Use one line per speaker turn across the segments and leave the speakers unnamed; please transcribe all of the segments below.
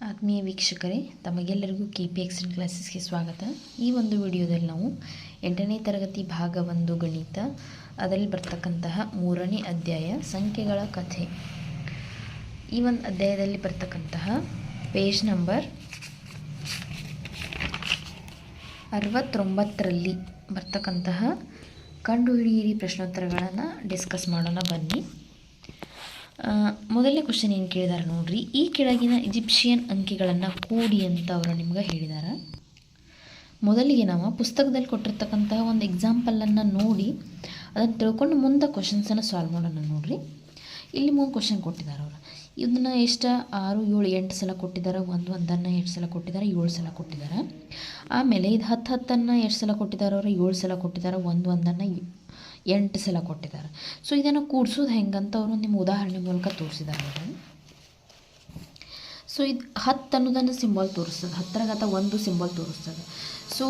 ಆತ್ಮೀಯ ವೀಕ್ಷಕರೇ, ತಮಗೆಲ್ಲರಿಗೂ KP ಕ್ಲಾಸಸ್ಗೆ ಸ್ವಾಗತ. ಈ ಒಂದು ವಿಡಿಯೋದಲ್ಲಿ ನಾವು 8ನೇ ತರಗತಿ ಭಾಗ 1 ಗಣಿತ ಅದರಲ್ಲಿ ಬರ್ತಕ್ಕಂತಹ 3ನೇ ಅಧ್ಯಾಯ ಸಂಖ್ಯೆಗಳ ಕಥೆ. ಈ ಒಂದು ಅಧ್ಯಾಯದಲ್ಲಿ ಬರ್ತಕ್ಕಂತಹ ಪೇಜ್ ನಂಬರ್ 69ರಲ್ಲಿ ಬರ್ತಕ್ಕಂತಹ ಕಂಡುಹಿಡಿಯಿರಿ ಪ್ರಶ್ನೋತ್ತರಗಳನ್ನು ಡಿಸ್ಕಸ್ ಮಾಡೋಣ ಬನ್ನಿ. ಮೊದಲನೇ ಕ್ವಶನ್ ಏನು ಕೇಳಿದಾರೆ ನೋಡ್ರಿ. ಈ ಕೆಳಗಿನ ಈಜಿಪ್ಷಿಯನ್ ಅಂಕಿಗಳನ್ನು ಕೂಡಿ ಅಂತ ಅವರು ನಿಮ್ಗೆ ಹೇಳಿದ್ದಾರೆ. ಮೊದಲಿಗೆ ನಾವು ಪುಸ್ತಕದಲ್ಲಿ ಕೊಟ್ಟಿರ್ತಕ್ಕಂತಹ ಒಂದು ಎಕ್ಸಾಂಪಲನ್ನು ನೋಡಿ ಅದನ್ನು ತಿಳ್ಕೊಂಡು ಮುಂದೆ ಕ್ವಶನ್ಸನ್ನು ಸಾಲ್ವ್ ಮಾಡೋಣ ನೋಡ್ರಿ. ಇಲ್ಲಿ 3 ಕ್ವಶನ್ ಕೊಟ್ಟಿದ್ದಾರೆ ಅವರು. ಇದನ್ನು ಎಷ್ಟು 6, 7, 8 ಸಲ ಕೊಟ್ಟಿದ್ದಾರೆ. ಒಂದನ್ನು 8 ಸಲ ಕೊಟ್ಟಿದ್ದಾರೆ, 7 ಸಲ ಕೊಟ್ಟಿದ್ದಾರೆ. ಆಮೇಲೆ ಇದು 10 ಎಷ್ಟು ಸಲ ಕೊಟ್ಟಿದ್ದಾರೆ ಅವರು? 7 ಸಲ ಕೊಟ್ಟಿದ್ದಾರೆ. ಒಂದನ್ನು 8 ಸಲ ಕೊಟ್ಟಿದ್ದಾರೆ. ಸೊ ಇದನ್ನು ಕೂಡಿಸೋದು ಹೆಂಗಂತ ಅವರು ನಿಮ್ಮ ಉದಾಹರಣೆ ಮೂಲಕ ತೋರಿಸಿದ್ದಾರೆ ಅವರು. ಸೊ ಇದು 10 ಅನ್ನೋದನ್ನು ಸಿಂಬಲ್ ತೋರಿಸ್ತದೆ, 10 ಸಿಂಬಲ್ ತೋರಿಸ್ತದೆ. ಸೊ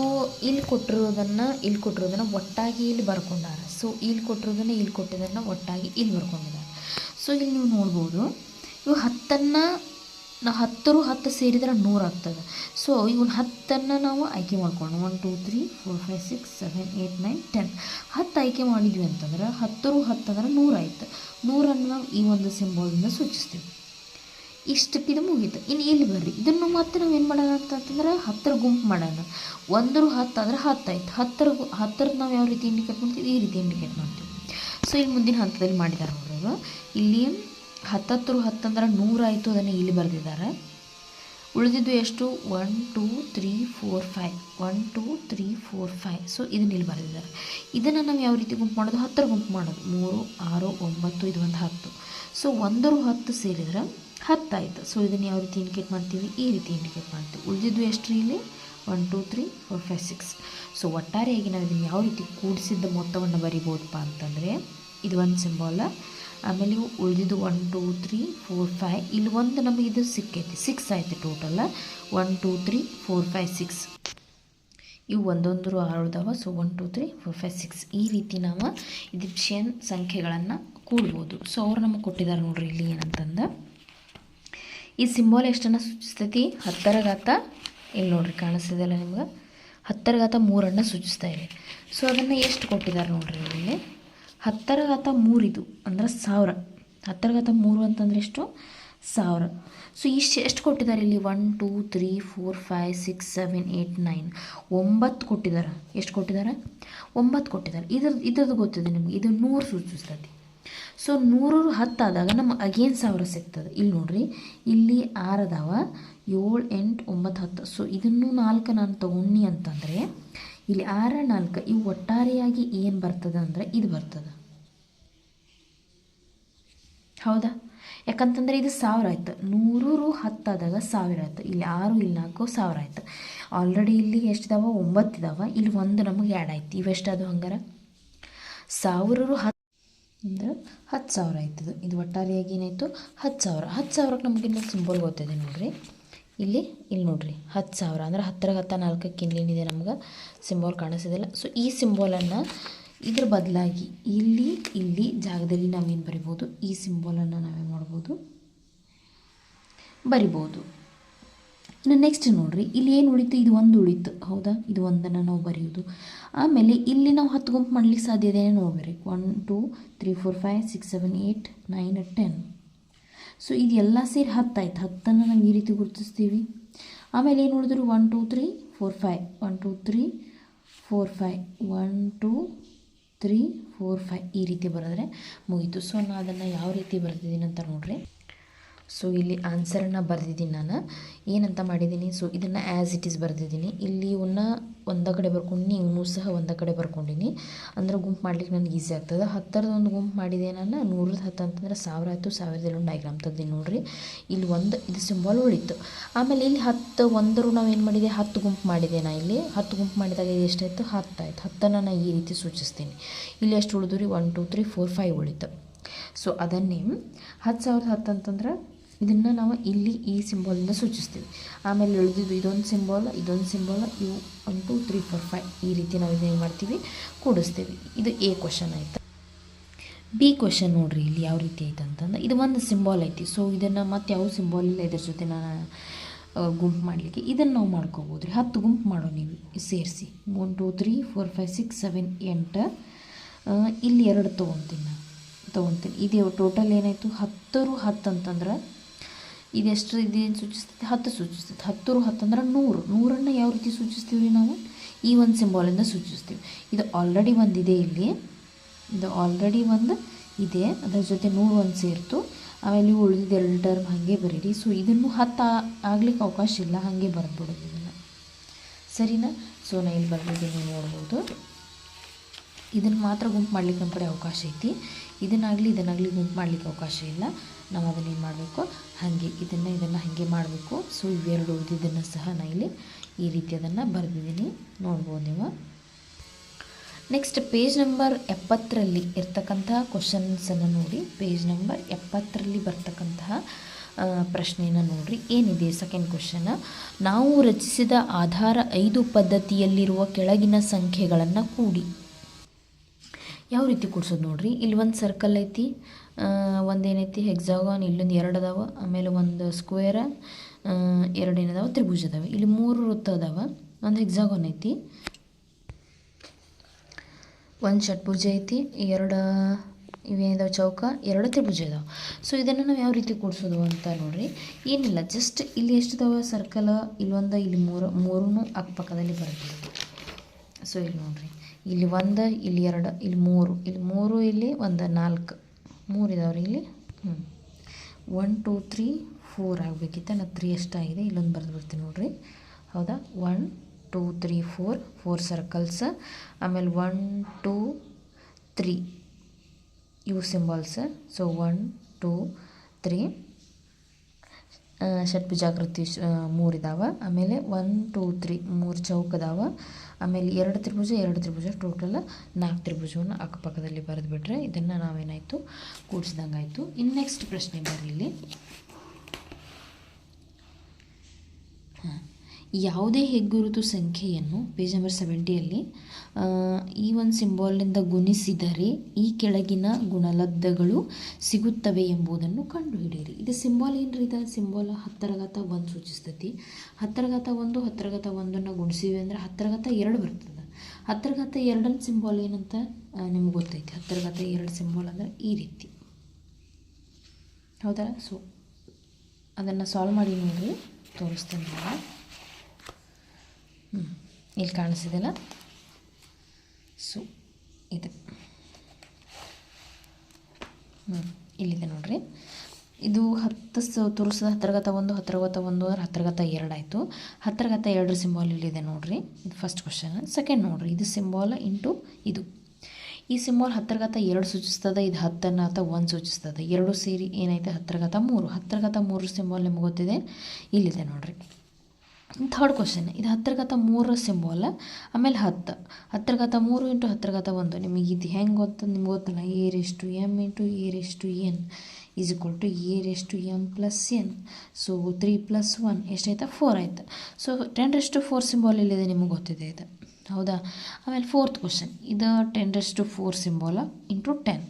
ಇಲ್ಲಿ ಕೊಟ್ಟಿರೋದನ್ನು ಒಟ್ಟಾಗಿ ಇಲ್ಲಿ ಬರ್ಕೊಂಡಾರೆ. ಸೊ ಇಲ್ಲಿ ಕೊಟ್ಟಿದ್ದನ್ನು ಒಟ್ಟಾಗಿ ಇಲ್ಲಿ ಬರ್ಕೊಂಡಿದ್ದಾರೆ. ಸೊ ಇಲ್ಲಿ ನೀವು ನೋಡ್ಬೋದು, ಇವು 10 ಸೇರಿದರೆ 100 ಆಗ್ತದೆ. ಸೊ ಇವನು 10 ನಾವು ಆಯ್ಕೆ ಮಾಡ್ಕೊಂಡು 1 2 3 4 5 6 7 8 9 10 10 ಆಯ್ಕೆ ಮಾಡಿದ್ವಿ ಅಂತಂದ್ರೆ 10 ಅಂದರೆ 100 ಆಯ್ತು. 100ಅನ್ನು ನಾವು ಈ ಒಂದು ಸಿಂಬಾಲಿಂದ ಸೂಚಿಸ್ತೀವಿ. ಇಷ್ಟಕ್ಕೆ ಇದು ಮುಗೀತು. ಇನ್ನು ಇಲ್ಲಿ ಬರ್ರಿ, ಇದನ್ನು ಮತ್ತೆ ನಾವು ಏನು ಮಾಡೋಣ ಅಂತಂತಂದ್ರೆ 10 ಗುಂಪು ಮಾಡೋಣ. 1 10 ಆದರೆ 10 ಆಯ್ತು. 10 ನಾವು ಯಾವ ರೀತಿ ಇಂಡಿಕೇಟ್ ಮಾಡ್ತೀವಿ? ಈ ರೀತಿ ಇಂಡಿಕೇಟ್ ಮಾಡ್ತೀವಿ. ಸೊ ಇಲ್ಲಿ ಮುಂದಿನ ಹಂತದಲ್ಲಿ ಮಾಡಿದ್ದಾರೆ ನೋಡೋದು. ಇಲ್ಲಿ 10 ಅಂದರೆ 100 ಆಯಿತು, ಅದನ್ನು ಇಲ್ಲಿ ಬರೆದಿದ್ದಾರೆ. ಉಳಿದಿದ್ದು ಎಷ್ಟು? 1 2 3 4 5 1 2 3 4 5. ಸೊ ಇದನ್ನ ಇಲ್ಲಿ ಬರೆದಿದ್ದಾರೆ. ಇದನ್ನು ನಾವು ಯಾವ ರೀತಿ ಗುಂಪು ಮಾಡೋದು? 10 ಗುಂಪು ಮಾಡೋದು. 3 6 9 ಇದು ಒಂದು 10. ಸೊ 10 ಸೇರಿದ್ರೆ 10 ಆಯಿತು. ಸೊ ಇದನ್ನು ಯಾವ ರೀತಿ ಇಂಡಿಕೇಟ್ ಮಾಡ್ತೀವಿ? ಈ ರೀತಿ ಇಂಡಿಕೇಟ್ ಮಾಡ್ತೀವಿ. ಉಳಿದಿದ್ದು ಎಷ್ಟು ಇಲ್ಲಿ? 1 2 3 4 5 6. ಸೊ ಒಟ್ಟಾರೆಯಾಗಿ ನಾವು ಇದನ್ನು ಯಾವ ರೀತಿ ಕೂಡಿಸಿದ್ದ ಮೊತ್ತವನ್ನು ಬರಿಬೋದಪ್ಪ ಅಂತಂದರೆ ಇದು ಒಂದು ಸಿಂಬಾಲ. ಆಮೇಲೆ ಇವು ಉಳಿದಿದ್ದು 1 2 3 4 5. ಇಲ್ಲಿ ಒಂದು ನಮಗೆ ಇದು ಸಿಕ್ಕೈತಿ, 6 ಆಯಿತು ಟೋಟಲ್. 1 2 3 4 5 6 ಇವು ಒಂದೊಂದು 6 ಇದಾವೆ. ಸೊ 1 2 3 4 5 6 ಈ ರೀತಿ ನಾವು ಈಜಿಪ್ಷಿಯನ್ ಸಂಖ್ಯೆಗಳನ್ನು ಕೂಡ್ಬೋದು. ಸೊ ಅವ್ರು ನಮಗೆ ಕೊಟ್ಟಿದ್ದಾರೆ ನೋಡ್ರಿ ಇಲ್ಲಿ ಏನಂತಂದ. ಈ ಸಿಂಬಾಲ್ ಎಷ್ಟನ್ನು ಸೂಚಿಸ್ತೈತಿ? 10 ಇಲ್ಲಿ ನೋಡ್ರಿ ಕಾಣಿಸ್ತದಲ್ಲ ನಿಮ್ಗೆ, 10 ಸೂಚಿಸ್ತಾ ಇದೆ. ಸೊ ಅದನ್ನು ಎಷ್ಟು ಕೊಟ್ಟಿದ್ದಾರೆ ನೋಡ್ರಿ ಇಲ್ಲಿ? 10 ಇದು ಅಂದ್ರೆ 1000. 10 ಅಂತಂದರೆ ಎಷ್ಟು? 1000. ಸೊ ಎಷ್ಟು ಕೊಟ್ಟಿದ್ದಾರೆ ಇಲ್ಲಿ? 1 2 3 4 5 6 7 8 9 9 ಕೊಟ್ಟಿದ್ದಾರೆ. ಎಷ್ಟು ಕೊಟ್ಟಿದ್ದಾರೆ? 9 ಕೊಟ್ಟಿದ್ದಾರೆ. ಇದ್ರದ್ದು ಗೊತ್ತಿದೆ ನಿಮಗೆ, ಇದು 100 ಸೂಚಿಸ್ತದೆ. ಸೊ 100 10 ಆದಾಗ ನಮಗೆ ಅಗೇನ್ 1000 ಸಿಗ್ತದೆ. ಇಲ್ಲಿ ನೋಡ್ರಿ, ಇಲ್ಲಿ 6 ಅದಾವ, 7 8 9 10. ಸೊ ಇದನ್ನು 4 ನಾನು ತಗೊಂಡು ಅಂತಂದರೆ ಇಲ್ಲಿ 6 4 ಇವು ಒಟ್ಟಾರೆಯಾಗಿ ಏನು ಬರ್ತದೆ ಅಂದರೆ ಇದು ಬರ್ತದೆ. ಹೌದಾ? ಯಾಕಂತಂದರೆ ಇದು 1000 ಆಯ್ತು. 100 10 ಆದಾಗ 1000 ಆಯ್ತು. ಇಲ್ಲಿ 6 ಇಲ್ಲಿ 4 1000 ಆಯ್ತು. ಆಲ್ರೆಡಿ ಇಲ್ಲಿ ಎಷ್ಟಿದಾವ? 9 ಇದಾವೆ. ಇಲ್ಲಿ 1 ನಮಗೆ ಆ್ಯಡ್ ಆಯ್ತು. ಇವೆಷ್ಟದು ಹಂಗಾರೆ? 1000 10 ಅಂದರೆ 10,000 ಆಯ್ತದೆ. ಇದು ಒಟ್ಟಾರೆಯಾಗಿ ಏನಾಯಿತು? 10,000. 10,000ಕ್ಕೆ ನಮಗೆ ಇನ್ನೊಂದು ಸಿಂಬಲ್ ಗೊತ್ತಿದೆ ನೋಡ್ರಿ. ಇಲ್ಲಿ ನೋಡ್ರಿ 10,000 ಅಂದರೆ 10 4ಕ್ಕೆ ಇಲ್ಲೇನಿದೆ ನಮ್ಗೆ ಸಿಂಬಾಲ್ ಕಾಣಿಸೋದಿಲ್ಲ. ಸೊ ಈ ಸಿಂಬಾಲನ್ನು ಇದ್ರ ಬದಲಾಗಿ ಇಲ್ಲಿ ಜಾಗದಲ್ಲಿ ನಾವೇನು ಬರಿಬೋದು? ಈ ಸಿಂಬಾಲನ್ನು ನಾವೇನು ಮಾಡ್ಬೋದು? ಬರಿಬೋದು. ಇನ್ನು ನೆಕ್ಸ್ಟ್ ನೋಡ್ರಿ, ಇಲ್ಲಿ ಏನು ಉಳಿತು? ಇದು 1 ಉಳಿತು. ಹೌದಾ? ಇದು 1 ನಾವು ಬರೆಯೋದು. ಆಮೇಲೆ ಇಲ್ಲಿ ನಾವು 10 ಗುಂಪು ಮಾಡ್ಲಿಕ್ಕೆ ಸಾಧ್ಯ ಇದೆ ನೋಡ್ರಿ. 1 2 3 4 5 6 7 8 9 10. ಸೊ ಇದೆಲ್ಲ ಸೇರಿ 10 ಆಯ್ತು. 10 ನಾವು ಈ ರೀತಿ ಗುರುತಿಸ್ತೀವಿ. ಆಮೇಲೆ ಏನು ಉಳಿದ್ರು? 1 2 3 4 5 1 2 3 4 5 1 2 3 4 5 ಈ ರೀತಿ ಬರೆದ್ರೆ ಮುಗೀತು. ಸೊ ನಾನು ಅದನ್ನು ಯಾವ ರೀತಿ ಬರೆದಿದ್ದೀನಿ ಅಂತ ನೋಡ್ರಿ. ಸೊ ಇಲ್ಲಿ ಆನ್ಸರನ್ನು ಬರೆದಿದ್ದೀನಿ ನಾನು. ಏನಂತ ಮಾಡಿದ್ದೀನಿ? ಸೊ ಇದನ್ನು ಆ್ಯಸ್ ಇಟ್ ಈಸ್ ಬರೆದಿದ್ದೀನಿ. ಇಲ್ಲಿ ಇವನ್ನ ಒಂದ ಕಡೆ ಬರ್ಕೊಂಡಿನಿ, ಇವನು ಸಹ ಒಂದ ಕಡೆ ಬರ್ಕೊಂಡಿನಿ. ಅಂದ್ರೆ ಗುಂಪು ಮಾಡ್ಲಿಕ್ಕೆ ನನಗೆ ಈಸಿ ಆಗ್ತದೆ. 10 ಒಂದು ಗುಂಪು ಮಾಡಿದೆ ನಾನು. 100 10 ಅಂತಂದ್ರೆ 1000 ಆಯಿತು. 1000 ಒಂದು ಡಯಾಗ್ರಾಮ್ ತೆಗ್ದೀನಿ ನೋಡ್ರಿ. ಇಲ್ಲಿ ಇದು ಸಿಂಬಾಲ್ ಉಳಿತು. ಆಮೇಲೆ ಇಲ್ಲಿ 10 1 ನಾವೇನು ಮಾಡಿದೆ? 10 ಗುಂಪು ಮಾಡಿದೆ. ನಾನು ಇಲ್ಲಿ 10 ಗುಂಪು ಮಾಡಿದಾಗ ಇದು ಎಷ್ಟಾಯಿತು? 10 ಆಯಿತು. 10 ನಾನು ಈ ರೀತಿ ಸೂಚಿಸ್ತೀನಿ. ಇಲ್ಲಿ ಎಷ್ಟು ಉಳಿದು ರೀ? 1 2 3 4 5 ಉಳಿತು. ಸೊ ಅದನ್ನೇ 10,010 ಅಂತಂದ್ರೆ ಇದನ್ನು ನಾವು ಇಲ್ಲಿ ಈ ಸಿಂಬಾಲಿಂದ ಸೂಚಿಸ್ತೀವಿ. ಆಮೇಲೆ ಉಳಿದಿದ್ದು ಇದೊಂದು ಸಿಂಬಾಲ್, ಇವು 1 2 3 4 5 ಈ ರೀತಿ ನಾವು ಇದನ್ನು ಮಾಡ್ತೀವಿ, ಕೂಡಿಸ್ತೀವಿ. ಇದು A ಕ್ವಶನ್ ಆಯಿತು. B ಕ್ವಶನ್ ನೋಡ್ರಿ, ಇಲ್ಲಿ ಯಾವ ರೀತಿ ಐತೆ ಅಂತಂದ್ರೆ ಇದು ಒಂದು ಸಿಂಬಾಲ್ ಐತಿ. ಸೊ ಇದನ್ನು ಮತ್ತೆ ಯಾವ ಸಿಂಬಾಲ್ ಇಲ್ಲ, ಇದ್ರ ಜೊತೆ ನಾನು ಗುಂಪು ಮಾಡಲಿಕ್ಕೆ ಇದನ್ನು ನಾವು ಮಾಡ್ಕೋಬೋದು ರೀ. 10 ಗುಂಪು ಮಾಡೋ ನೀವು ಸೇರಿಸಿ 1 2 3 4 5 6 7 8 ಇಲ್ಲಿ 2 ತೊಗೊತೀನಿ. ಇದು ಟೋಟಲ್ ಏನಾಯಿತು 10 10 ಅಂತಂದ್ರೆ ಇದೆಷ್ಟು ಇದೇನು ಸೂಚಿಸ್ತೈತೆ 10 ಸೂಚಿಸ್ತೈತೆ. 10 10 ಅಂದ್ರೆ 100. 100ನ್ನು ಯಾವ ರೀತಿ ಸೂಚಿಸ್ತೀವಿ ರೀ ನಾವು ಈ ಒಂದು ಸಿಂಬಾಲಿಂದ ಸೂಚಿಸ್ತೀವಿ. ಇದು ಆಲ್ರೆಡಿ ಒಂದಿದೆ ಇಲ್ಲಿ, ಇದು ಆಲ್ರೆಡಿ ಒಂದು ಇದೆ, ಅದರ ಜೊತೆ 100 ಒಂದು ಸೇರ್ತು. ಆಮೇಲೆ ಉಳಿದಿದ್ದು 2 ಟರ್ಮ್ ಹಾಗೆ ಬರೀರಿ. ಸೊ ಇದನ್ನು 10 ಆಗ್ಲಿಕ್ಕೆ ಅವಕಾಶ ಇಲ್ಲ, ಹಾಗೆ ಬರೆದ್ಬಿಡೋದು ಇದನ್ನು, ಸರಿನಾ? ಸೊ ನಾನು ಇಲ್ಲಿ ಬರೆದಿದ್ದೀನಿ ನೋಡ್ಬೋದು. ಇದನ್ನು ಮಾತ್ರ ಗುಂಪು ಮಾಡ್ಲಿಕ್ಕೆ ನಮ್ಮ ಕಡೆ ಅವಕಾಶ ಐತಿ, ಇದನ್ನಾಗಲಿ ಗುಂಪು ಮಾಡಲಿಕ್ಕೆ ಅವಕಾಶ ಇಲ್ಲ. ನಾವು ಅದನ್ನೇನು ಮಾಡಬೇಕು, ಹಾಗೆ ಇದನ್ನು ಹಾಗೆ ಮಾಡಬೇಕು. ಸೊ ಇವೆರಡು ಉಳಿದಿದ್ದನ್ನು ಸಹ ನಾನು ಇಲ್ಲಿ ಈ ರೀತಿ ಅದನ್ನು ಬರೆದಿದ್ದೀನಿ, ನೋಡ್ಬೋದು ನೀವು. ನೆಕ್ಸ್ಟ್ ಪೇಜ್ ನಂಬರ್ 70ರಲ್ಲಿ ಇರ್ತಕ್ಕಂತಹ ಕ್ವಶನ್ಸನ್ನು ನೋಡಿ. ಪೇಜ್ ನಂಬರ್ 70ರಲ್ಲಿ ಬರ್ತಕ್ಕಂತಹ ಪ್ರಶ್ನೆಯನ್ನು ನೋಡಿರಿ. ಏನಿದೆ ಸೆಕೆಂಡ್ ಕ್ವಶನ್, ನಾವು ರಚಿಸಿದ ಆಧಾರ 5 ಪದ್ಧತಿಯಲ್ಲಿರುವ ಕೆಳಗಿನ ಸಂಖ್ಯೆಗಳನ್ನು ಕೂಡಿ. ಯಾವ ರೀತಿ ಕೂಡಿಸೋದು ನೋಡಿರಿ. ಇಲ್ಲಿ ಒಂದು ಸರ್ಕಲ್ ಐತಿ, ಒಂದೇನೈತಿ ಹೆಕ್ಸಾಗಾನ್, ಇಲ್ಲೊಂದು 2 ಅದಾವ, ಆಮೇಲೆ ಒಂದು ಸ್ಕ್ವೇರ, 2 ಏನದಾವ ತ್ರಿಭುಜ ಅದಾವೆ. ಇಲ್ಲಿ 3 ವೃತ್ತ ಅದಾವ, ಒಂದು ಹೆಕ್ಸಾಗಾನ್ ಐತಿ, ಒಂದು ಷಟ್ಭುಜ ಐತಿ, 2 ಇವೇನಿದಾವೆ ಚೌಕ, 2 ತ್ರಿಭುಜ ಇದಾವೆ. ಸೊ ಇದನ್ನು ನಾವು ಯಾವ ರೀತಿ ಕೂಡಿಸೋದು ಅಂತ ನೋಡಿರಿ. ಏನಿಲ್ಲ, ಜಸ್ಟ್ ಇಲ್ಲಿ ಎಷ್ಟಿದಾವೆ ಸರ್ಕಲ್, ಇಲ್ಲೊಂದು, ಇಲ್ಲಿ 3 ಅಕ್ಕಪಕ್ಕದಲ್ಲಿ ಬರ್ತದೆ. ಸೊ ಇಲ್ಲಿ ನೋಡಿರಿ, ಇಲ್ಲಿ 1, ಇಲ್ಲಿ 2, ಇಲ್ಲಿ 3, ಇಲ್ಲಿ 3, ಇಲ್ಲಿ 1 4 3 ಇದಾವ್ರಿ ಇಲ್ಲಿ. 1 2 3 4 ಆಗಬೇಕಿತ್ತು, ನಾನು 3 ಎಷ್ಟಾಗಿದೆ ಇಲ್ಲೊಂದು ಬರೆದು ಬಿಡ್ತೀನಿ ನೋಡಿರಿ. ಹೌದಾ, 1 2 3 4 ಸರ್ಕಲ್ಸ್, ಆಮೇಲೆ 1 2 3 ಇವು ಸಿಂಬಲ್ಸ್. ಸೊ 1 2 3 ಷಟ್ಭುಜಾಕೃತಿ 3 ಇದಾವೆ, ಆಮೇಲೆ 1 2 3 3 ಚೌಕದಾವ, ಆಮೇಲೆ 2 ತ್ರಿಭುಜ ಟೋಟಲ್ 4 ತ್ರಿಭುಜವನ್ನು ಅಕ್ಕಪಕ್ಕದಲ್ಲಿ ಬರೆದುಬಿಟ್ರೆ ಇದನ್ನು ನಾವೇನಾಯಿತು ಕೂಡಿಸಿದಂಗೆ ಆಯಿತು. ಇನ್ನು ನೆಕ್ಸ್ಟ್ ಪ್ರಶ್ನೆ ಬರ್ರಿ ಇಲ್ಲಿ. ಯಾವುದೇ ಹೆಗ್ಗುರುತು ಸಂಖ್ಯೆಯನ್ನು ಪೇಜ್ ನಂಬರ್ 70ಯಲ್ಲಿ ಈ ಒಂದು ಸಿಂಬಾಲ್ನಿಂದ ಗುಣಿಸಿದರೆ ಈ ಕೆಳಗಿನ ಗುಣಲಬ್ಧಗಳು ಸಿಗುತ್ತವೆ ಎಂಬುದನ್ನು ಕಂಡುಹಿಡಿಯಿರಿ. ಇದು ಸಿಂಬಾಲ್ ಏನು ರೀ? ಇದು ಸಿಂಬಾಲ್ 10⁻1 ಸೂಚಿಸ್ತೈತಿ. 10⁻1 10⁻1ನ್ನು ಗುಣಿಸಿವಿ ಅಂದರೆ 10⁻2 ಬರ್ತದೆ. 10⁻2ನ ಸಿಂಬಾಲ್ ಏನಂತ ನಿಮ್ಗೆ ಗೊತ್ತೈತಿ. 10⁻2 ಸಿಂಬಾಲ್ ಅಂದರೆ ಈ ರೀತಿ, ಹೌದಾ? ಸೊ ಅದನ್ನು ಸಾಲ್ವ್ ಮಾಡಿ ನೋಡಿರಿ, ತೋರಿಸ್ತೇನೆ ನಾನು. ಇಲ್ಲಿ ಕಾಣಿಸಿದೆಲ್ಲ. ಸೊ ಇದು ಇಲ್ಲಿದೆ ನೋಡಿರಿ. ಇದು 10 ತೋರಿಸಿದ 10⁻1 10⁻1 ಅಂದ್ರೆ 10⁻2 ಆಯಿತು. 10⁻2 ಸಿಂಬಾಲ್ ಇಲ್ಲಿದೆ ನೋಡಿರಿ. ಇದು ಫಸ್ಟ್ ಕ್ವಶನ್. ಸೆಕೆಂಡ್ ನೋಡಿರಿ, ಇದು ಸಿಂಬಾಲ್ ಇಂಟು ಇದು. ಈ ಸಿಂಬಾಲ್ 10⁻2 ಸೂಚಿಸ್ತದೆ, ಇದು 10⁻1 ಸೂಚಿಸ್ತದೆ. ಎರಡು ಸೇರಿ ಏನೈತೆ 10⁻3. 10⁻3 ಸಿಂಬಾಲ್ ನಿಮ್ಗೆ ಗೊತ್ತಿದೆ, ಇಲ್ಲಿದೆ ನೋಡಿರಿ. ಥರ್ಡ್ ಕ್ವಶನ್, ಇದು 10⁻3 ಸಿಂಬಾಲ್, ಆಮೇಲೆ 10 ಇಂಟು 10⁻1. ನಿಮಗೆ ಇದು ಹೆಂಗೆ ಗೊತ್ತು ನಿಮ್ಗೆ ಗೊತ್ತಲ್ಲ, a⁻m into a⁻n is equal to a⁻m plus n. So 3 + 1 ಎಷ್ಟಾಯ್ತು? 4 ಆಯ್ತು. ಸೊ 10⁻4 ಸಿಂಬಾಲ್ ಇಲ್ಲಿದೆ, ನಿಮಗೆ ಗೊತ್ತಿದೆ ಇದು, ಹೌದಾ? ಆಮೇಲೆ ಫೋರ್ತ್ ಕ್ವಶನ್, ಇದು 10⁻4 ಸಿಂಬಾಲ ಇಂಟು 10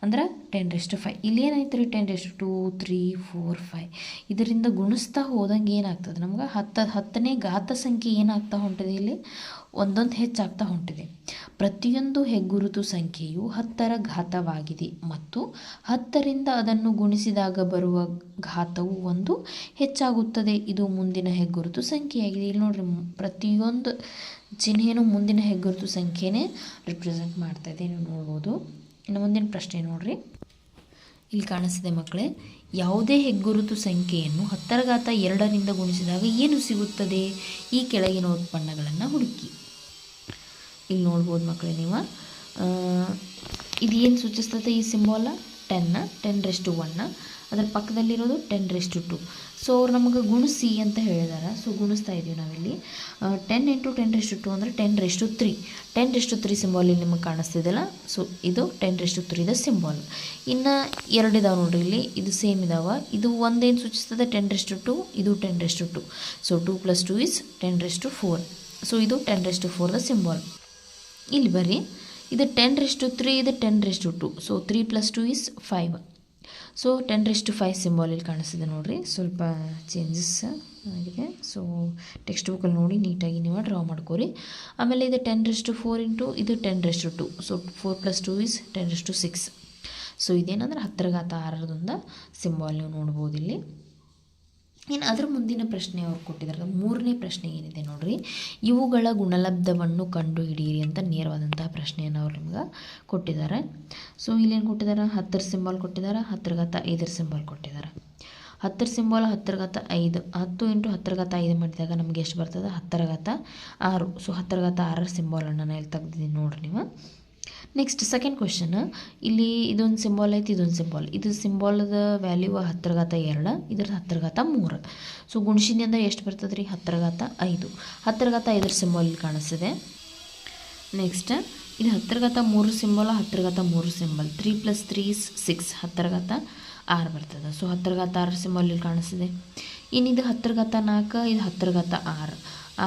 ಅಂದ್ರೆ 10⁻5. ಇಲ್ಲೇನಾಯ್ತು ರೀ? 10⁻2 3 4 5 ಇದರಿಂದ ಗುಣಿಸ್ತಾ ಹೋದಂಗೆ ಏನಾಗ್ತದೆ ನಮ್ಗೆ 10ನೇ ಘಾತ ಸಂಖ್ಯೆ ಏನಾಗ್ತಾ ಹೊಂಟಿದೆ, ಇಲ್ಲಿ ಒಂದೊಂದು ಹೆಚ್ಚಾಗ್ತಾ ಹೊಂಟಿದೆ. ಪ್ರತಿಯೊಂದು ಹೆಗ್ಗುರುತು ಸಂಖ್ಯೆಯು 10ರ ಘಾತವಾಗಿದೆ ಮತ್ತು 10ರಿಂದ ಅದನ್ನು ಗುಣಿಸಿದಾಗ ಬರುವ ಘಾತವು 1 ಹೆಚ್ಚಾಗುತ್ತದೆ. ಇದು ಮುಂದಿನ ಹೆಗ್ಗುರುತು ಸಂಖ್ಯೆಯಾಗಿದೆ. ಇಲ್ಲಿ ನೋಡ್ರಿ, ಪ್ರತಿಯೊಂದು ಚಿಹ್ನೆಯೂ ಮುಂದಿನ ಹೆಗ್ಗುರುತು ಸಂಖ್ಯೆನೇ ರಿಪ್ರೆಸೆಂಟ್ ಮಾಡ್ತಾ ಇದೆ, ನೀವು ನೋಡ್ಬೋದು. ಇನ್ನು ಮುಂದಿನ ಪ್ರಶ್ನೆ ನೋಡ್ರಿ, ಇಲ್ಲಿ ಕಾಣಿಸ್ತಿದೆ ಮಕ್ಕಳೇ. ಯಾವುದೇ ಹೆಗ್ಗುರುತು ಸಂಖ್ಯೆಯನ್ನು 10⁻2ರಿಂದ ಗುಣಿಸಿದಾಗ ಏನು ಸಿಗುತ್ತದೆ? ಈ ಕೆಳಗಿನ ಉತ್ಪನ್ನಗಳನ್ನು ಹುಡುಕಿ. ಇಲ್ಲಿ ನೋಡ್ಬೋದು ಮಕ್ಕಳೇ ನೀವು, ಇದು ಏನು ಸೂಚಿಸ್ತದೆ? ಈ ಸಿಂಬಾಲ 10⁻1, ಅದರ ಪಕ್ಕದಲ್ಲಿರೋದು 10⁻2. ಸೊ ಅವ್ರು ನಮಗೆ ಗುಣಿಸಿ ಅಂತ ಹೇಳಿದಾರೆ. ಸೊ ಗುಣಿಸ್ತಾ ಇದ್ದೀವಿ ನಾವಿಲ್ಲಿ. 10 ಇಂಟು 10⁻2 ಅಂದರೆ 10⁻3. 10⁻3 ಸಿಂಬಾಲ್ ಇಲ್ಲಿ ನಿಮಗೆ ಕಾಣಿಸ್ತಿದೆಯಲ್ಲ. ಸೊ ಇದು 10⁻3ದ ಸಿಂಬಾಲ್. ಇನ್ನು 2 ಇದಾವೆ ನೋಡಿರಿ ಇಲ್ಲಿ, ಇದು ಸೇಮ್ ಇದಾವೆ. ಇದು ಒಂದೇನು ಸೂಚಿಸ್ತದೆ? 10⁻2, ಇದು 10⁻2. ಸೊ 2 + 2 = 10⁻4. ಸೊ ಇದು 10⁻4ದ ಸಿಂಬಾಲ್. ಇಲ್ಲಿ ಬರ್ರಿ, ಇದು 10⁻3, ಇದು 10⁻2. ಸೊ 3 + 2 = 5. ಸೊ 10⁵ ಸಿಂಬಾಲ್ ಇಲ್ಲಿ ಕಾಣಿಸ್ತಿದೆ ನೋಡಿರಿ, ಸ್ವಲ್ಪ ಚೇಂಜಸ್ ಆಗಿದೆ. ಸೊ ಟೆಕ್ಸ್ಟ್ ಬುಕ್ಕಲ್ಲಿ ನೋಡಿ ನೀಟಾಗಿ ನೀವು ಡ್ರಾ ಮಾಡ್ಕೋರಿ. ಆಮೇಲೆ ಇದು 10⁴ ಇಂಟು ಇದು 10⁻². ಸೊ 4 + 2 = 10⁶. ಸೊ ಇದೇನಂದ್ರೆ 10⁻6 ಸಿಂಬಾಲ್ ನೀವು ನೋಡ್ಬೋದು ಇಲ್ಲಿ. ಇನ್ನು ಅದರ ಮುಂದಿನ ಪ್ರಶ್ನೆ ಅವ್ರು ಕೊಟ್ಟಿದ್ದಾರೆ, ಮೂರನೇ ಪ್ರಶ್ನೆ ಏನಿದೆ ನೋಡಿರಿ, ಇವುಗಳ ಗುಣಲಬ್ಧವನ್ನು ಕಂಡು ಹಿಡಿಯಿರಿ ಅಂತ ನೇರವಾದಂತಹ ಪ್ರಶ್ನೆಯನ್ನು ಅವ್ರು ನಿಮ್ಗೆ ಕೊಟ್ಟಿದ್ದಾರೆ. ಸೊ ಇಲ್ಲೇನು ಕೊಟ್ಟಿದ್ದಾರೆ, 10 ಸಿಂಬಾಲ್ ಕೊಟ್ಟಿದ್ದಾರೆ, 10⁵ ಸಿಂಬಾಲ್ ಕೊಟ್ಟಿದ್ದಾರೆ. 10 ಸಿಂಬಾಲ್ 10⁵. 10 ಇಂಟು 10⁵ ಮಾಡಿದಾಗ ನಮಗೆ ಎಷ್ಟು ಬರ್ತದೆ, 10⁻6. ಸೊ 10⁻6 ಸಿಂಬಾಲನ್ನು ನಾನು ಇಲ್ಲಿ ತೆಗ್ದಿದ್ದೀನಿ ನೋಡಿರಿ ನೀವು. ನೆಕ್ಸ್ಟ್ ಸೆಕೆಂಡ್ ಕ್ವೆಶನ್, ಇಲ್ಲಿ ಇದೊಂದು ಸಿಂಬಾಲ್ ಐತಿ, ಇದೊಂದು ಸಿಂಬಾಲ್. ಇದು ಸಿಂಬಾಲದ ವ್ಯಾಲ್ಯೂ 10⁻², ಇದ್ರದ್ದು 10⁻3. ಸೊ ಗುಣಿಸಿದ ಅಂದರೆ ಎಷ್ಟು ಬರ್ತದೆ ರೀ, 10⁻5. 10⁻5 ಸಿಂಬಾಲ್ ಇಲ್ಲಿ ಕಾಣಿಸ್ತಿದೆ. ನೆಕ್ಸ್ಟ್ ಇದು 10⁻3 ಸಿಂಬಾಲ್, 10⁻3 ಸಿಂಬಲ್. 3 + 3 = 6, 10⁻6 ಬರ್ತದೆ. ಸೊ 10⁻6 ಸಿಂಬಾಲ್ ಇಲ್ಲಿ ಕಾಣಿಸ್ತಿದೆ. ಇನ್ನು ಇದು 10⁻4, ಇದು 10⁻6.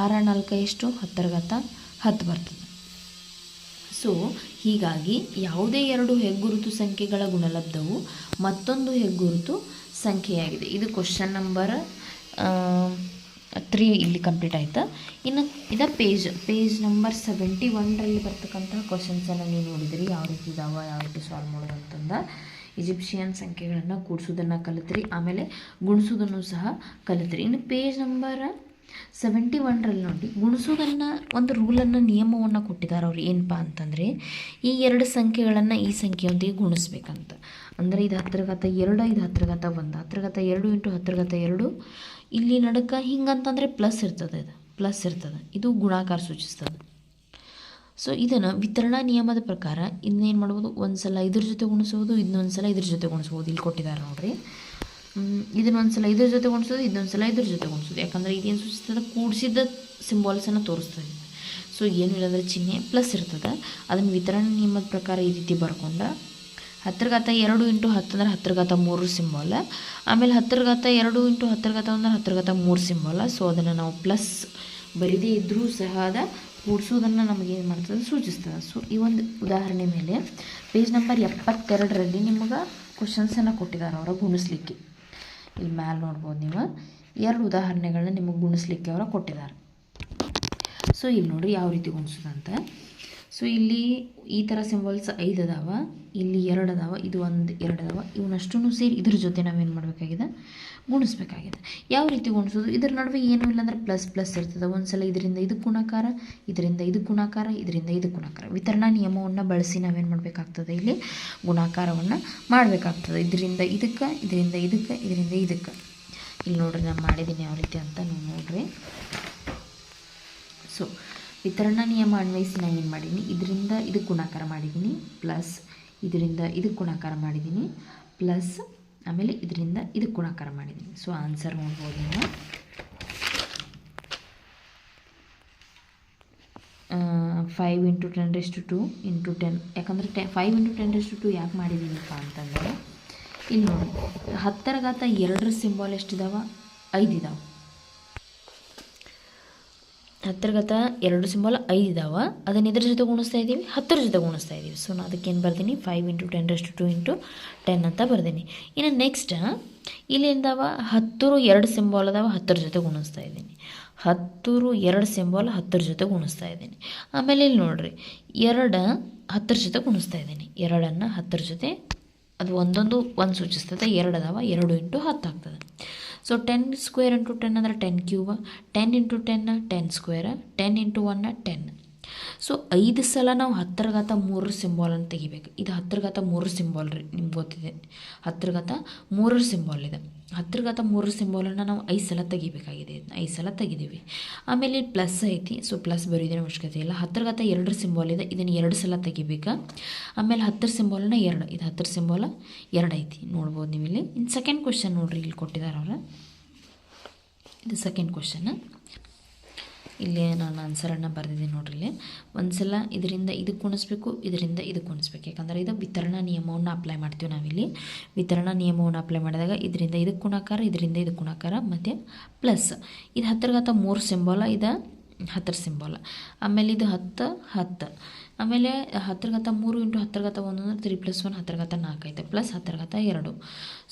6 × 4 ಎಷ್ಟು, 10⁻10 ಬರ್ತದೆ. ಸೊ ಹೀಗಾಗಿ ಯಾವುದೇ ಎರಡು ಹೆಗ್ಗುರುತು ಸಂಖ್ಯೆಗಳ ಗುಣಲಬ್ಧವು ಮತ್ತೊಂದು ಹೆಗ್ಗುರುತು ಸಂಖ್ಯೆಯಾಗಿದೆ. ಇದು ಕ್ವಶನ್ ನಂಬರ್ 3 ಇಲ್ಲಿ ಕಂಪ್ಲೀಟ್ ಆಯಿತಾ. ಇನ್ನು ಇದು ಪೇಜ್ ನಂಬರ್ 71ರಲ್ಲಿ ಬರ್ತಕ್ಕಂಥ ಕ್ವಶನ್ಸನ್ನು ನೀವು ನೋಡಿದಿರಿ, ಯಾವ ರೀತಿ ಇದಾವೆ, ಯಾವ ರೀತಿ ಸಾಲ್ವ್ ಮಾಡೋದು ಅಂತಂದ. ಈಜಿಪ್ಷಿಯನ್ ಸಂಖ್ಯೆಗಳನ್ನು ಕೂಡಿಸೋದನ್ನು ಕಲಿತ್ರಿ, ಆಮೇಲೆ ಗುಣಿಸೋದನ್ನು ಸಹ ಕಲಿತ್ರಿ. ಇನ್ನು ಪೇಜ್ ನಂಬರ್ 71ರಲ್ಲಿ ನೋಡಿ, ಗುಣಿಸೋದನ್ನು ಒಂದು ರೂಲನ್ನು, ನಿಯಮವನ್ನು ಕೊಟ್ಟಿದ್ದಾರೆ ಅವ್ರು. ಏನಪ್ಪ ಅಂತಂದರೆ, ಈ ಎರಡು ಸಂಖ್ಯೆಗಳನ್ನು ಈ ಸಂಖ್ಯೆಯೊಂದಿಗೆ ಗುಣಿಸ್ಬೇಕಂತ. ಅಂದರೆ ಇದು 10⁻2, ಇದು 10⁻1. 10⁻2 ಇಂಟು 10⁻2 ಇಲ್ಲಿ ನಡಕ ಹಿಂಗಂತಂದರೆ ಪ್ಲಸ್ ಇರ್ತದೆ, ಇದು ಪ್ಲಸ್ ಇರ್ತದೆ, ಇದು ಗುಣಾಕಾರ ಸೂಚಿಸ್ತದೆ. ಸೊ ಇದನ್ನು ವಿತರಣಾ ನಿಯಮದ ಪ್ರಕಾರ ಇನ್ನೇನು ಮಾಡ್ಬೋದು, ಒಂದು ಸಲ ಇದ್ರ ಜೊತೆ ಗುಣಿಸ್ಬೋದು, ಇನ್ನೊಂದು ಸಲ ಇದ್ರ ಜೊತೆ ಗುಣಿಸ್ಬೋದು. ಇಲ್ಲಿ ಕೊಟ್ಟಿದ್ದಾರೆ ನೋಡಿರಿ, ಇದನ್ನೊಂದು ಸಲ ಇದ್ರ ಜೊತೆ ಗುಣಿಸೋದು, ಇನ್ನೊಂದು ಸಲ ಇದ್ರ ಜೊತೆ ಗುಣಿಸೋದು. ಯಾಕಂದರೆ ಇದೇನು ಸೂಚಿಸ್ತದೆ, ಕೂಡಿಸಿದ ಸಿಂಬಾಲ್ಸನ್ನು ತೋರಿಸ್ತದೆ. ಸೊ ಏನು ಇಲ್ಲಂದರೆ ಚಿಹ್ನೆ ಪ್ಲಸ್ ಇರ್ತದೆ. ಅದನ್ನು ವಿತರಣಾ ನಿಯಮದ ಪ್ರಕಾರ ಈ ರೀತಿ ಬರ್ಕೊಂಡು 10⁻2 ಇಂಟು 10 ಅಂದರೆ 10⁻3 ಸಿಂಬಾಲ್. ಆಮೇಲೆ 10⁻2 ಇಂಟು 10⁻1 ಅಂದರೆ 10⁻3 ಸಿಂಬಾಲ್. ಸೊ ಅದನ್ನು ನಾವು ಪ್ಲಸ್ ಬರೀದೇ ಇದ್ದರೂ ಸಹ ಅದ ಕೂಡಿಸೋದನ್ನು ನಮಗೆ ಏನು ಮಾಡ್ತದೆ, ಸೂಚಿಸ್ತದೆ. ಸೊ ಈ ಒಂದು ಉದಾಹರಣೆ ಮೇಲೆ ಪೇಜ್ ನಂಬರ್ 72ರಲ್ಲಿ ನಿಮಗೆ ಕ್ವಶನ್ಸನ್ನು ಕೊಟ್ಟಿದ್ದಾರೆ ಅವರ ಗುಣಿಸ್ಲಿಕ್ಕೆ. ಇಲ್ಲಿ ಮ್ಯಾಲೆ ನೋಡ್ಬೋದು ನೀವು, 2 ಉದಾಹರಣೆಗಳನ್ನ ನಿಮಗೆ ಗುಣಿಸ್ಲಿಕ್ಕೆ ಅವರ ಕೊಟ್ಟಿದ್ದಾರೆ. ಸೊ ಇಲ್ಲಿ ನೋಡಿರಿ ಯಾವ ರೀತಿ ಗುಣಿಸೋದಂತ. ಸೊ ಇಲ್ಲಿ ಈ ಥರ ಸಿಂಬಲ್ಸ್ 5 ಅದಾವ, ಇಲ್ಲಿ 2 ಅದಾವ, ಇದು 1 2 ಅದಾವ. ಇವನಷ್ಟೂ ಸೇರಿ ಇದ್ರ ಜೊತೆ ನಾವೇನು ಮಾಡಬೇಕಾಗಿದೆ, ಗುಣಿಸ್ಬೇಕಾಗಿದೆ. ಯಾವ ರೀತಿ ಗುಣಿಸೋದು, ಇದರ ನಡುವೆ ಏನೂ ಇಲ್ಲ ಅಂದರೆ ಪ್ಲಸ್ ಇರ್ತದೆ. ಒಂದು ಸಲ ಇದರಿಂದ ಇದಕ್ಕೆ ಗುಣಾಕಾರ, ಇದರಿಂದ ಇದಕ್ಕೆ ಗುಣಾಕಾರ, ಇದರಿಂದ ಇದಕ್ಕೆ ಗುಣಾಕಾರ. ವಿತರಣಾ ನಿಯಮವನ್ನು ಬಳಸಿ ನಾವೇನು ಮಾಡಬೇಕಾಗ್ತದೆ, ಇಲ್ಲಿ ಗುಣಾಕಾರವನ್ನು ಮಾಡಬೇಕಾಗ್ತದೆ. ಇದರಿಂದ ಇದಕ್ಕೆ, ಇದರಿಂದ ಇದಕ್ಕೆ, ಇದರಿಂದ ಇದಕ್ಕೆ. ಇಲ್ಲಿ ನೋಡ್ರಿ ನಾನು ಮಾಡಿದ್ದೀನಿ ಯಾವ ರೀತಿ ಅಂತ ನೀವು ನೋಡ್ರಿ. ಸೊ ವಿತರಣಾ ನಿಯಮ ಅನ್ವಯಿಸಿ ನಾನು ಏನು ಮಾಡೀನಿ, ಇದರಿಂದ ಇದಕ್ಕೆ ಗುಣಾಕಾರ ಮಾಡಿದ್ದೀನಿ, ಪ್ಲಸ್ ಇದರಿಂದ ಇದಕ್ಕೆ ಗುಣಾಕಾರ ಮಾಡಿದ್ದೀನಿ, ಪ್ಲಸ್ ಆಮೇಲೆ ಇದರಿಂದ ಇದಕ್ಕೆ ಗುಣಾಕಾರ ಮಾಡಿದ್ದೀನಿ. ಸೊ ಆನ್ಸರ್ ನೋಡ್ಬೋದು ನೀವು. 5 × 10⁻2 × 10. ಯಾಕಂದರೆ 5 × 10⁻2 ಯಾಕೆ ಮಾಡಿದ್ದೀನಿಪ್ಪ ಅಂತಂದರೆ, ಇಲ್ಲಿ ನೋಡಿ 10⁻2 ಸಿಂಬಾಲ್ ಎಷ್ಟಿದಾವೆ, 5 ಇದಾವೆ. 10⁻2 ಸಿಂಬಾಲ್ 5 ಇದಾವೆ. ಅದನ್ನು ಇದ್ರ ಜೊತೆ ಗುಣಿಸ್ತಾ ಇದ್ದೀವಿ, 10 ಜೊತೆ ಗುಣಿಸ್ತಾ ಇದ್ದೀವಿ. ಸೊ ನಾನು ಅದಕ್ಕೇನು ಬರ್ತೀನಿ, 5 × 10⁻2 × 10 ಅಂತ ಬರ್ತೀನಿ. ಇನ್ನು ನೆಕ್ಸ್ಟ್ ಇಲ್ಲಿಂದವ 10 ಸಿಂಬಾಲ್ ಅದಾವ, 10 ಜೊತೆ ಗುಣಿಸ್ತಾ ಇದ್ದೀನಿ. 10 ಸಿಂಬಾಲ್ 10 ಜೊತೆ ಗುಣಿಸ್ತಾ ಇದ್ದೀನಿ. ಆಮೇಲೆ ಇಲ್ಲಿ ನೋಡಿರಿ 2 10 ಜೊತೆ ಗುಣಿಸ್ತಾ ಇದ್ದೀನಿ. 2ಅನ್ನು 10 ಜೊತೆ, ಅದು ಒಂದೊಂದು 1 ಸೂಚಿಸ್ತದೆ. 2 ಅದಾವ, 2 × 10 ಆಗ್ತದೆ. ಸೊ 10² × 10 ಅಂದರೆ 10³ 10 × 10 10², 10 × 1 10. ಸೊ 5 ಸಲ ನಾವು 10⁻3 ಸಿಂಬಾಲನ್ನು ತೆಗಿಬೇಕು. ಇದು 10⁻3 ಸಿಂಬಾಲ್ ರೀ, ನಿಮ್ಗೆ ಗೊತ್ತಿದೆ 10⁻3 ಸಿಂಬಾಲ್ ಇದೆ. 10⁻3 ಸಿಂಬಾಲನ್ನು ನಾವು 5 ಸಲ ತೆಗಿಬೇಕಾಗಿದೆ. 5 ಸಲ ತೆಗಿದ್ದೀವಿ. ಆಮೇಲೆ ಇಲ್ಲಿ ಪ್ಲಸ್ ಐತಿ, ಸೊ ಪ್ಲಸ್ ಬರೋದೇನು ಅವಶ್ಯಕತೆ ಇಲ್ಲ. 10⁻2 ಸಿಂಬಾಲ್ ಇದೆ, ಇದನ್ನು 2 ಸಲ ತೆಗಿಬೇಕಾ. ಆಮೇಲೆ 10 ಸಿಂಬಾಲನ್ನ 2, ಇದು 10 ಸಿಂಬಾಲ 2 ಐತಿ, ನೋಡ್ಬೋದು ನೀವು ಇಲ್ಲಿ. ಇನ್ನು ಸೆಕೆಂಡ್ ಕ್ವೆಶನ್ ನೋಡಿರಿ, ಇಲ್ಲಿ ಕೊಟ್ಟಿದ್ದಾರೆ ಅವರು. ಇದು ಸೆಕೆಂಡ್ ಕ್ವೆಶನ್. ಇಲ್ಲಿ ನಾನು ಆನ್ಸರನ್ನು ಬರೆದಿದ್ದೀನಿ ನೋಡ್ರಿ. ಇಲ್ಲಿ ಒಂದು ಸಲ ಇದರಿಂದ ಇದಕ್ಕೆ ಗುಣಿಸ್ಬೇಕು, ಇದರಿಂದ ಇದಕ್ಕೆ ಗುಣಿಸ್ಬೇಕು. ಯಾಕಂದರೆ ಇದು ವಿತರಣಾ ನಿಯಮವನ್ನು ಅಪ್ಲೈ ಮಾಡ್ತೀವಿ ನಾವಿಲ್ಲಿ. ವಿತರಣಾ ನಿಯಮವನ್ನು ಅಪ್ಲೈ ಮಾಡಿದಾಗ ಇದರಿಂದ ಇದಕ್ಕೆ ಗುಣಾಕಾರ, ಇದರಿಂದ ಇದಕ್ಕೆ ಗುಣಾಕಾರ, ಮತ್ತು ಪ್ಲಸ್. ಇದು 10⁻3 ಸಿಂಬಾಲ, ಇದು 10 ಸಿಂಬಾಲ. ಆಮೇಲೆ ಇದು 10 10. ಆಮೇಲೆ 10⁻³ × 10⁻1 ಅಂದರೆ 3+1 10⁻4 ಐತೆ ಪ್ಲಸ್ 10⁻2.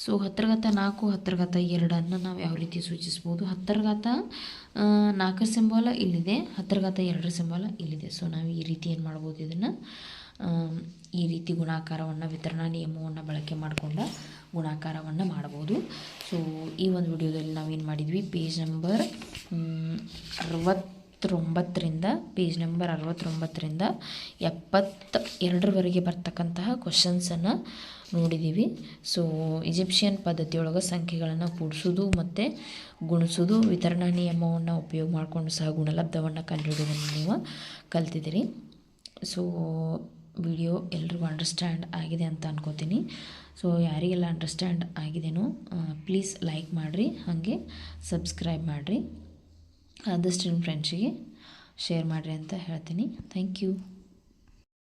ಸೊ 10⁻4 10⁻2 ನಾವು ಯಾವ ರೀತಿ ಸೂಚಿಸ್ಬೋದು? 10⁻4 ಸಿಂಬಾಲ ಇಲ್ಲಿದೆ, 10⁻2 ಸಿಂಬಾಲ ಇಲ್ಲಿದೆ. ಸೊ ನಾವು ಈ ರೀತಿ ಏನು ಮಾಡ್ಬೋದು? ಇದನ್ನು ಈ ರೀತಿ ಗುಣಾಕಾರವನ್ನು, ವಿತರಣಾ ನಿಯಮವನ್ನು ಬಳಕೆ ಮಾಡಿಕೊಂಡು ಗುಣಾಕಾರವನ್ನು ಮಾಡ್ಬೋದು. ಸೊ ಈ ಒಂದು ವಿಡಿಯೋದಲ್ಲಿ ನಾವೇನು ಮಾಡಿದ್ವಿ, ಪೇಜ್ ನಂಬರ್ 69ರಿಂದ 72ರವರೆಗೆ ಬರ್ತಕ್ಕಂತಹ ಕ್ವಶನ್ಸನ್ನು ನೋಡಿದ್ದೀವಿ. ಸೊ ಈಜಿಪ್ಷಿಯನ್ ಪದ್ಧತಿಯೊಳಗೆ ಸಂಖ್ಯೆಗಳನ್ನು ಕೂಡಿಸೋದು ಮತ್ತು ಗುಣಿಸೋದು, ವಿತರಣಾ ನಿಯಮವನ್ನು ಉಪಯೋಗ ಮಾಡಿಕೊಂಡು ಸಹ ಗುಣಲಬ್ಧವನ್ನು ಕಂಡುಹಿಡಿಯೋದನ್ನು ನೀವು ಕಲ್ತಿದ್ದೀರಿ. ಸೊ ವಿಡಿಯೋ ಎಲ್ರಿಗೂ ಅಂಡರ್ಸ್ಟ್ಯಾಂಡ್ ಆಗಿದೆ ಅಂತ ಅನ್ಕೋತೀನಿ. ಸೊ ಯಾರಿಗೆಲ್ಲ ಅಂಡರ್ಸ್ಟ್ಯಾಂಡ್ ಆಗಿದೆನೋ ಪ್ಲೀಸ್ ಲೈಕ್ ಮಾಡಿರಿ, ಹಾಗೆ ಸಬ್ಸ್ಕ್ರೈಬ್ ಮಾಡಿರಿ, ಆದಷ್ಟು ನಿಮ್ಮ ಫ್ರೆಂಡ್ಸಿಗೆ ಶೇರ್ ಮಾಡಿರಿ ಅಂತ ಹೇಳ್ತೀನಿ. Thank you.